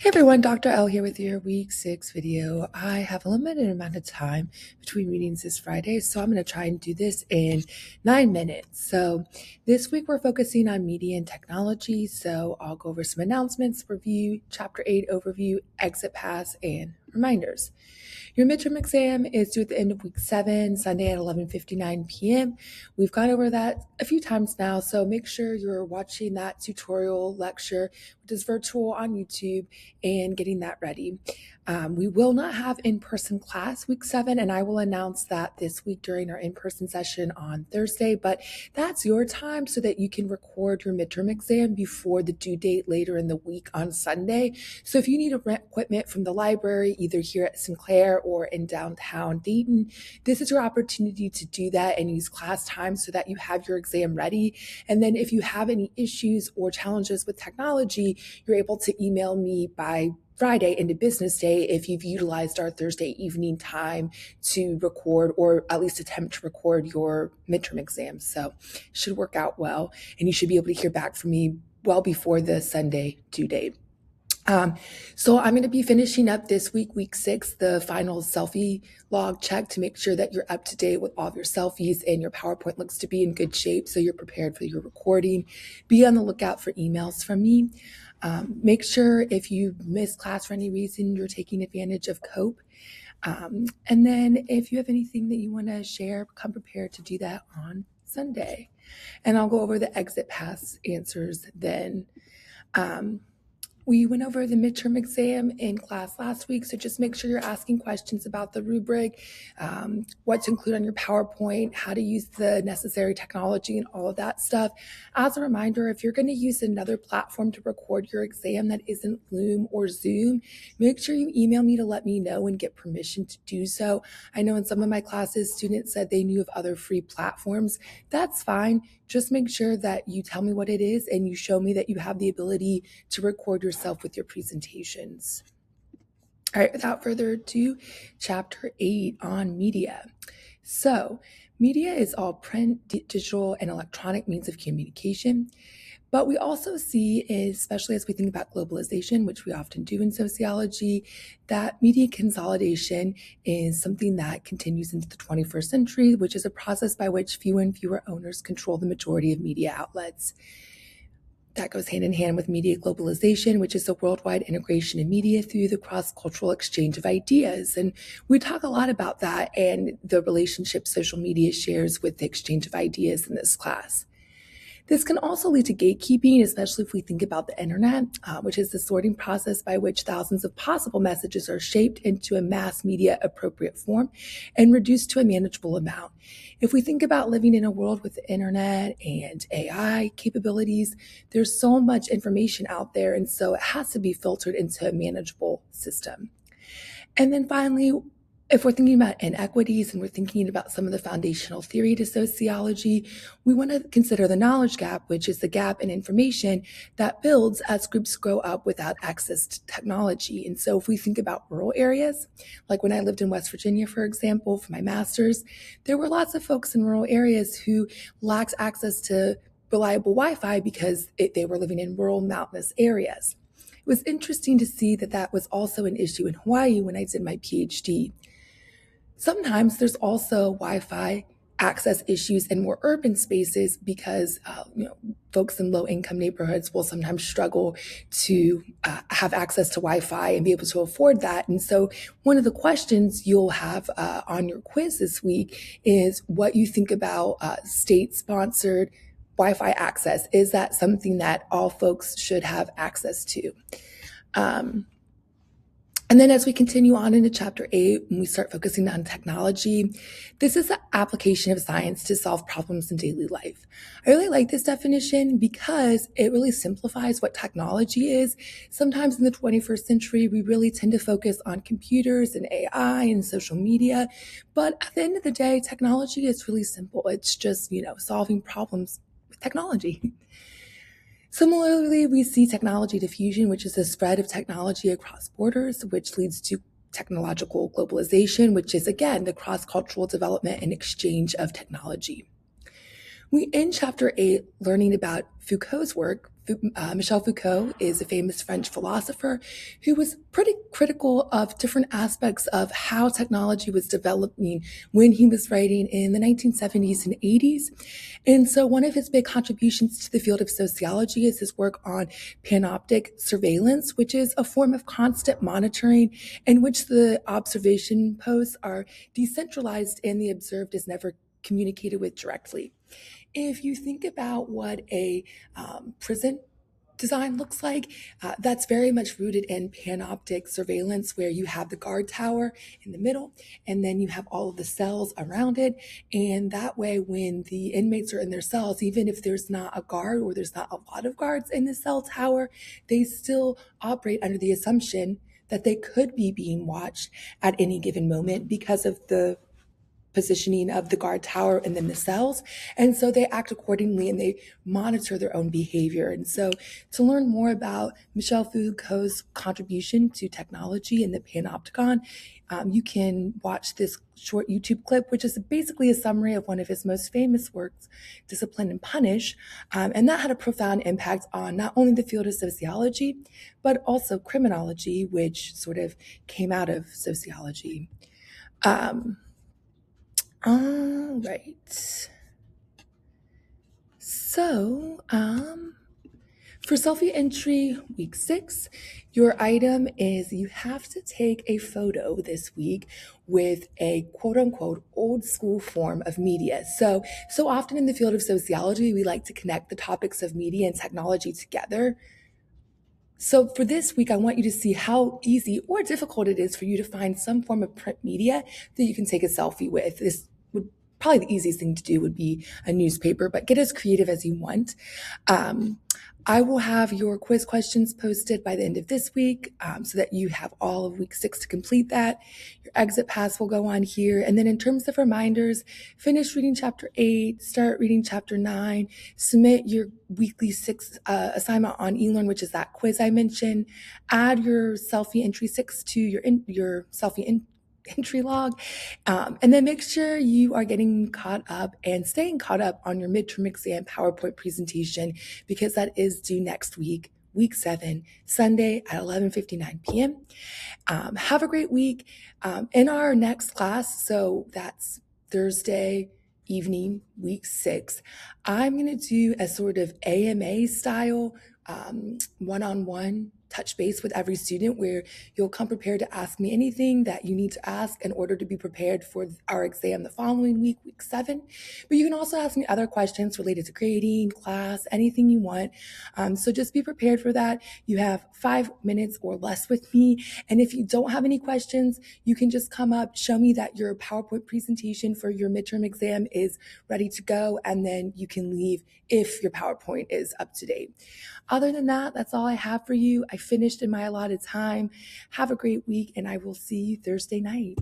Hey everyone, Dr. L here with your week 6 video. I have a limited amount of time between meetings this Friday, so I'm going to try and do this in 9 minutes. So this week we're focusing on media and technology, so I'll go over some announcements, review, Chapter 8 overview, exit pass, and reminders. Your midterm exam is due at the end of week 7, Sunday at 11:59 p.m. We've gone over that a few times now, so make sure you're watching that tutorial lecture, which is virtual on YouTube, and getting that ready. We will not have in-person class week 7, and I will announce that this week during our in-person session on Thursday, but that's your time so that you can record your midterm exam before the due date later in the week on Sunday. So if you need to rent equipment from the library, either here at Sinclair or in downtown Dayton, this is your opportunity to do that and use class time so that you have your exam ready. And then if you have any issues or challenges with technology, you're able to email me by Friday into business day if you've utilized our Thursday evening time to record or at least attempt to record your midterm exam. So it should work out well, and you should be able to hear back from me well before the Sunday due date. So I'm going to be finishing up this week, week 6, the final selfie log check to make sure that you're up to date with all of your selfies and your PowerPoint looks to be in good shape so you're prepared for your recording. Be on the lookout for emails from me. Make sure if you miss class for any reason, you're taking advantage of COPE. And then if you have anything that you want to share, come prepared to do that on Sunday. And I'll go over the exit pass answers then. We went over the midterm exam in class last week, so just make sure you're asking questions about the rubric, what to include on your PowerPoint, how to use the necessary technology and all of that stuff. As a reminder, if you're going to use another platform to record your exam that isn't Loom or Zoom, make sure you email me to let me know and get permission to do so. I know in some of my classes, students said they knew of other free platforms. That's fine. Just make sure that you tell me what it is and you show me that you have the ability to record yourself with your presentations. All right, without further ado, Chapter 8 on media. So, media is all print, digital, and electronic means of communication. But we also see, especially as we think about globalization, which we often do in sociology, that media consolidation is something that continues into the 21st century, which is a process by which fewer and fewer owners control the majority of media outlets. That goes hand in hand with media globalization, which is the worldwide integration of media through the cross-cultural exchange of ideas. And we talk a lot about that and the relationship social media shares with the exchange of ideas in this class. This can also lead to gatekeeping, especially if we think about the internet, which is the sorting process by which thousands of possible messages are shaped into a mass media appropriate form and reduced to a manageable amount. If we think about living in a world with the internet and AI capabilities, there's so much information out there, and so it has to be filtered into a manageable system. And then finally, if we're thinking about inequities and we're thinking about some of the foundational theory to sociology, we want to consider the knowledge gap, which is the gap in information that builds as groups grow up without access to technology. And so if we think about rural areas, like when I lived in West Virginia, for example, for my master's, there were lots of folks in rural areas who lacked access to reliable Wi-Fi because they were living in rural mountainous areas. It was interesting to see that that was also an issue in Hawaii when I did my PhD. Sometimes there's also Wi-Fi access issues in more urban spaces because folks in low-income neighborhoods will sometimes struggle to have access to Wi-Fi and be able to afford that. And so one of the questions you'll have on your quiz this week is what you think about state-sponsored Wi-Fi access. Is that something that all folks should have access to? And then as we continue on into Chapter 8, when we start focusing on technology, this is the application of science to solve problems in daily life. I really like this definition because it really simplifies what technology is. Sometimes in the 21st century, we really tend to focus on computers and AI and social media. But at the end of the day, technology is really simple. It's just, solving problems with technology. Similarly, we see technology diffusion, which is the spread of technology across borders, which leads to technological globalization, which is, again, the cross-cultural development and exchange of technology. We end Chapter 8 learning about Foucault's work, Michel Foucault is a famous French philosopher who was pretty critical of different aspects of how technology was developing when he was writing in the 1970s and 80s. And so one of his big contributions to the field of sociology is his work on panoptic surveillance, which is a form of constant monitoring in which the observation posts are decentralized and the observed is never communicated with directly. If you think about what a prison design looks like, that's very much rooted in panoptic surveillance, where you have the guard tower in the middle, and then you have all of the cells around it. And that way, when the inmates are in their cells, even if there's not a guard or there's not a lot of guards in the cell tower, they still operate under the assumption that they could be being watched at any given moment because of the positioning of the guard tower and then the cells. And so they act accordingly and they monitor their own behavior. And so to learn more about Michel Foucault's contribution to technology in the panopticon, you can watch this short YouTube clip, which is basically a summary of one of his most famous works, Discipline and Punish. And that had a profound impact on not only the field of sociology, but also criminology, which sort of came out of sociology. All right. So, for selfie entry week 6, your item is you have to take a photo this week with a quote unquote old school form of media. So often in the field of sociology, we like to connect the topics of media and technology together. So for this week, I want you to see how easy or difficult it is for you to find some form of print media that you can take a selfie with. This would probably the easiest thing to do would be a newspaper, but get as creative as you want. I will have your quiz questions posted by the end of this week so that you have all of week 6 to complete that. Your exit pass will go on here. And then in terms of reminders, finish reading chapter 8, start reading chapter 9, submit your weekly 6 assignment on eLearn, which is that quiz I mentioned. Add your selfie entry 6 to your selfie entry log, and then make sure you are getting caught up and staying caught up on your midterm exam PowerPoint presentation, because that is due next week, week 7, Sunday at 11:59 p.m. Have a great week. In our next class, so that's Thursday evening, week 6, I'm going to do a sort of AMA style one-on-one touch base with every student, where you'll come prepared to ask me anything that you need to ask in order to be prepared for our exam the following week, week 7. But you can also ask me other questions related to grading, class, anything you want. So just be prepared for that. You have 5 minutes or less with me. And if you don't have any questions, you can just come up, show me that your PowerPoint presentation for your midterm exam is ready to go, and then you can leave if your PowerPoint is up to date. Other than that, that's all I have for you. I finished in my allotted time. Have a great week, and I will see you Thursday night.